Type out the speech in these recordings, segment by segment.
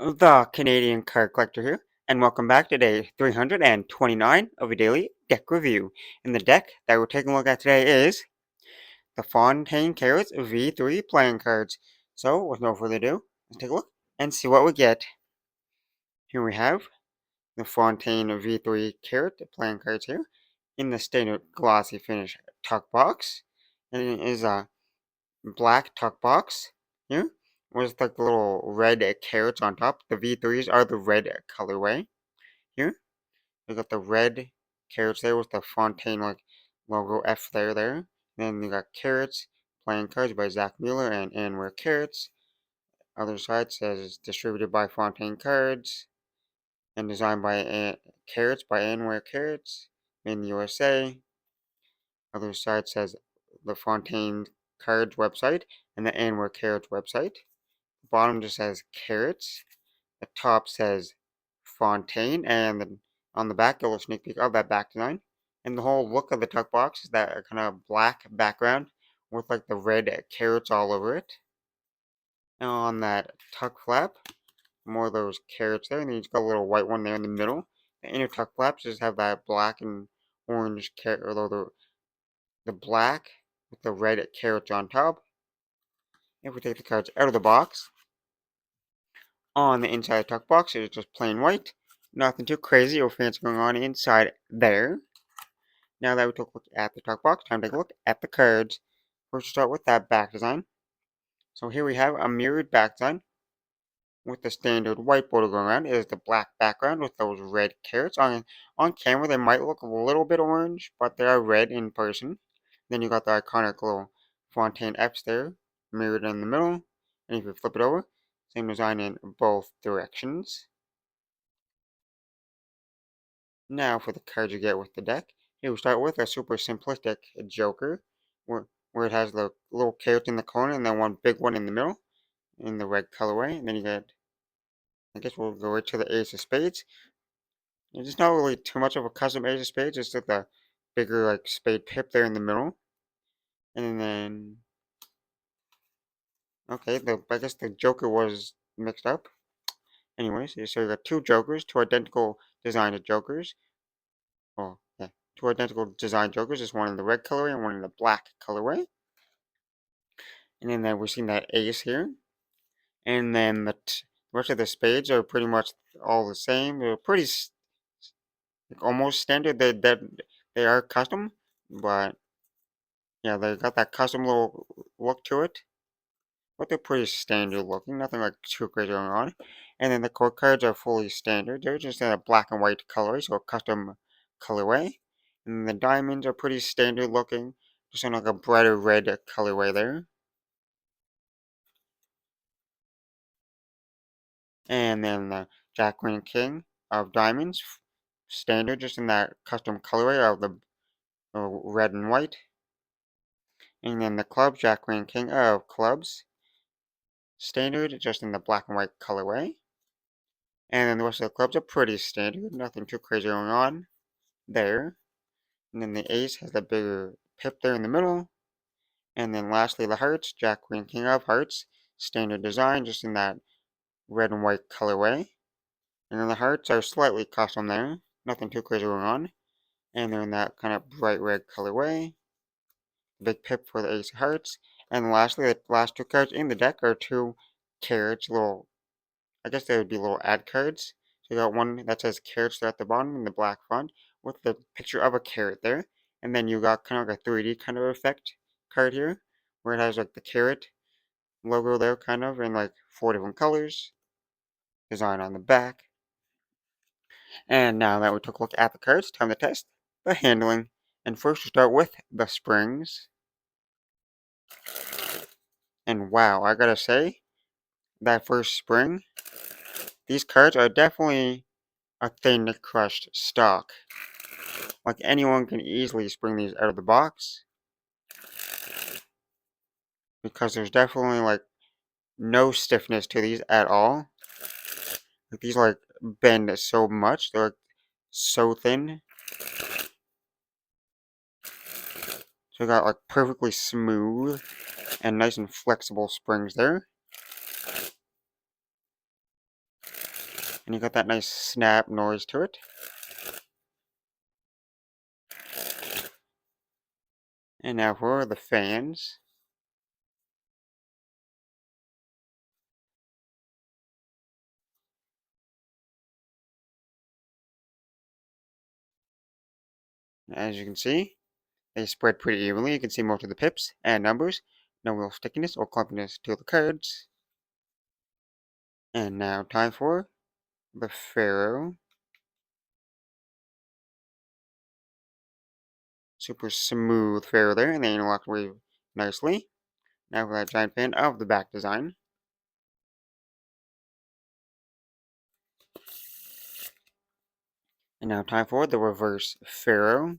The Canadian Card Collector here, and welcome back to day 329 of a daily deck review. And the deck that we're taking a look at today is the Fontaine Carrots V3 playing cards. So, with no further ado, let's take a look and see what we get. Here we have the Fontaine V3 Carrot playing cards here in the standard glossy finish tuck box. And it is a black tuck box here with like the little red carrots on top. The V3s are the red colorway here. We got the red carrots there with the Fontaine like logo F there. Then we got carrots playing cards by Mueller and Anwar Carrots. Other side says distributed by Fontaine Cards and designed by Carrots by Anwar Carrots in USA. Other side says the Fontaine Cards website and the Anwar Carrots website. The bottom just says Carrots. The top says Fontaine, and then on the back, a little sneak peek of that back design. And the whole look of the tuck box is that kind of black background with like the red carrots all over it. And on that tuck flap, more of those carrots there, and then you've got a little white one there in the middle. The inner tuck flaps just have that black and orange carrot, or the black with the red carrots on top. If we take the cards out of the box, on the inside of the tuck box, it's just plain white. Nothing too crazy or fancy going on inside there. Now that we took a look at the tuck box, time to take a look at the cards. First, we'll start with that back design. So here we have a mirrored back design with the standard white border going around. It is the black background with those red carrots. On camera, they might look a little bit orange, but they are red in person. Then you got the iconic little Fontaine F's there, mirrored in the middle. And if you flip it over, same design in both directions. Now for the cards you get with the deck. Here we start with a super simplistic Joker, where it has the little carrot in the corner and then one big one in the middle in the red colorway. And then you get, I guess we'll go right to the Ace of Spades. It's not really too much of a custom Ace of Spades, just like the bigger like spade pip there in the middle. And then, okay, I guess the Joker was mixed up. Anyways, so you got two Jokers, two identical designed Jokers. Oh, yeah. Two identical design Jokers, just one in the red colorway and one in the black colorway. And then we're seeing that ace here. And then the rest of the spades are pretty much all the same. They're pretty like, almost standard. They are custom, but yeah, they got that custom little look to it. But they're pretty standard looking, nothing like too crazy going on. And then the court cards are fully standard. They're just in a black and white color, so a custom colorway. And the diamonds are pretty standard looking, just in like a brighter red colorway there. And then the Jack, Queen, and King of Diamonds, standard, just in that custom colorway of the red and white. And then the clubs, Jack, Queen, and King of Clubs, standard, just in the black and white colorway. And then the rest of the clubs are pretty standard, nothing too crazy going on there. And then the ace has the bigger pip there in the middle. And then lastly, the hearts, Jack, Queen, King of Hearts, standard design, just in that red and white colorway. And then the hearts are slightly custom there, nothing too crazy going on. And they're in that kind of bright red colorway. Big pip for the Ace of Hearts. And lastly, the last two cards in the deck are two carrots, little, I guess they would be little ad cards. So you got one that says carrots there at the bottom in the black font with the picture of a carrot there. And then you got kind of like a 3D kind of effect card here, where it has like the carrot logo there kind of in like 4 different colors. Design on the back. And now that we took a look at the cards, time to test the handling. And first we start with the springs. And wow, I gotta say, that first spring, these cards are definitely a thin crushed stock. Like anyone can easily spring these out of the box. Because there's definitely like no stiffness to these at all. Like these like bend so much, they're like so thin. So we got like perfectly smooth and nice and flexible springs there. And you got that nice snap noise to it. And now for the fans. As you can see, they spread pretty evenly. You can see most of the pips and numbers. No real stickiness or clumpiness to the cards. And now time for the Pharaoh. Super smooth Pharaoh there, and they interlock away nicely. Now for that giant fan of the back design. And now time for the reverse Pharaoh.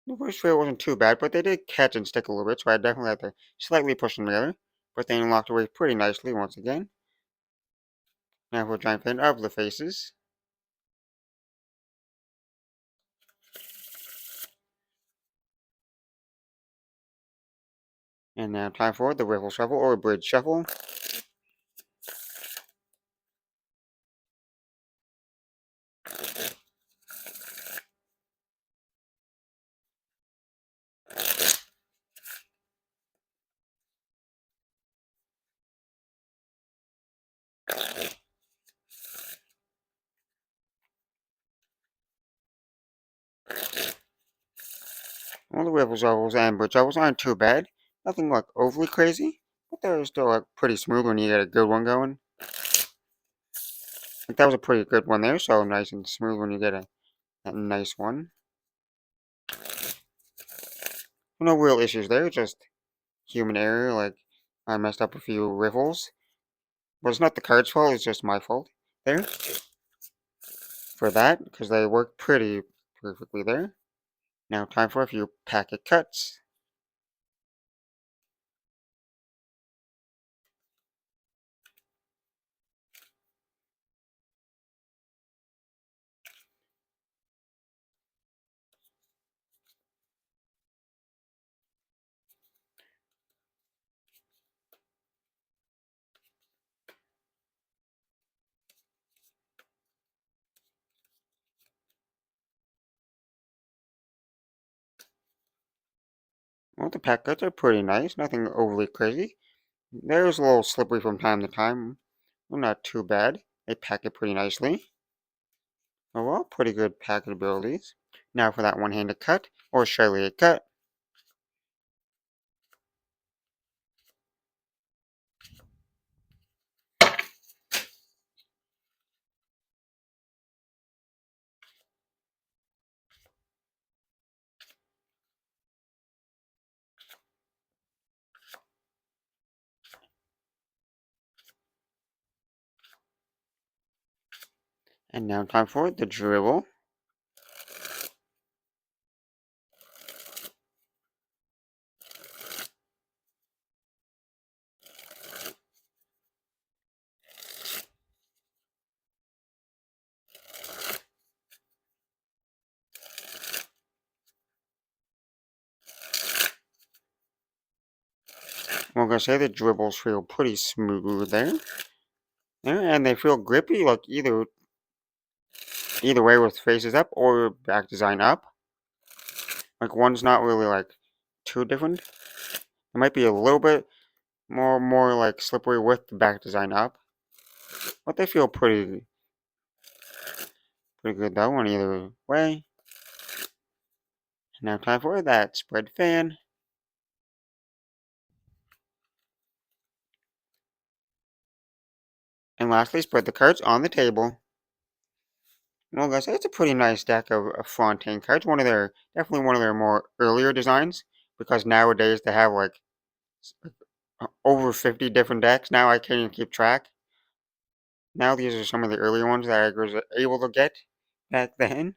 The reverse Pharaoh wasn't too bad, but they did catch and stick a little bit, so I definitely had to slightly push them together. But they interlocked away pretty nicely once again. Now for a giant fan of the faces. And now time for the riffle shuffle or bridge shuffle. Well, the riffle shuffles and bridge shuffles aren't too bad. Nothing like overly crazy, but they're still like pretty smooth when you get a good one going. Like that was a pretty good one there, so nice and smooth when you get a nice one. No real issues there, just human error, like I messed up a few riffles. But it's not the card's fault, it's just my fault there for that, because they work pretty perfectly there. Now time for a few packet cuts. Well, the packet cuts are pretty nice, nothing overly crazy. There's a little slippery from time to time. Well, not too bad. They pack it pretty nicely. Oh well, pretty good packet abilities. Now for that one-handed cut, or striated cut. And now time for the dribble. Well, I'm gonna say the dribbles feel pretty smooth there. Yeah, and they feel grippy, like either way with faces up or back design up. Like one's not really like too different. It might be a little bit more like slippery with the back design up. But they feel pretty good though on either way. Now time for that spread fan. And lastly, spread the cards on the table. Well, guys, it's a pretty nice deck of Fontaine cards. Definitely one of their more earlier designs, because nowadays they have like over 50 different decks. Now I can't even keep track. Now these are some of the earlier ones that I was able to get back then.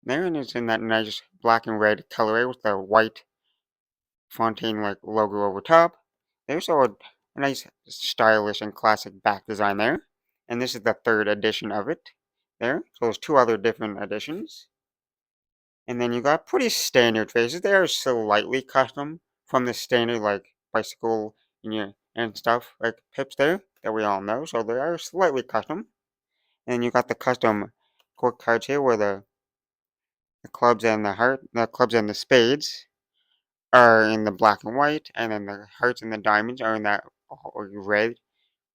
There, and it's in that nice black and red colorway with the white Fontaine like logo over top. There's a nice stylish and classic back design there. And this is the third edition of it. There. So there's two other different editions. And then you got pretty standard faces. They are slightly custom from the standard like bicycle, and stuff like pips there that we all know, so they are slightly custom. And you got the custom court cards here where the clubs and the clubs and the spades are in the black and white, and then the hearts and the diamonds are in that red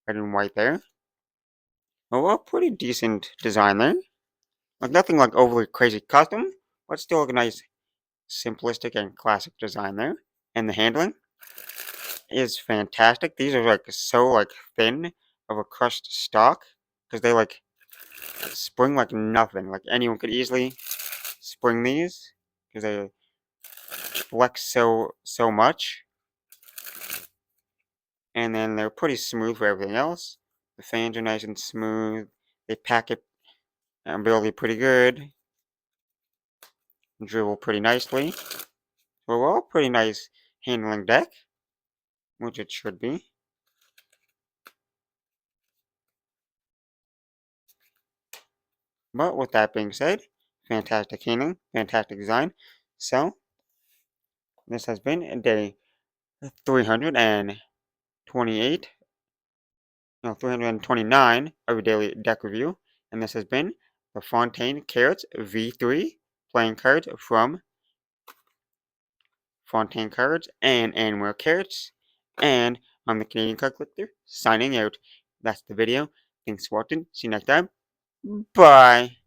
and white there. Well, pretty decent design there. Like nothing like overly crazy custom, but still like a nice simplistic and classic design there. And the handling is fantastic. These are like so like thin of a crushed stock because they like spring like nothing. Like anyone could easily spring these because they flex so much. And then they're pretty smooth for everything else. The fans are nice and smooth. They pack it and build it pretty good. Dribble pretty nicely. Overall, pretty nice handling deck, which it should be. But with that being said, fantastic handling, fantastic design. So, this has been day 328, no, 329 of your daily deck review. And this has been the Fontaine Carrots V3 playing cards from Fontaine Carrots and Anwar Carrots. And I'm the Canadian Card Collector, signing out. That's the video. Thanks for watching. See you next time. Bye.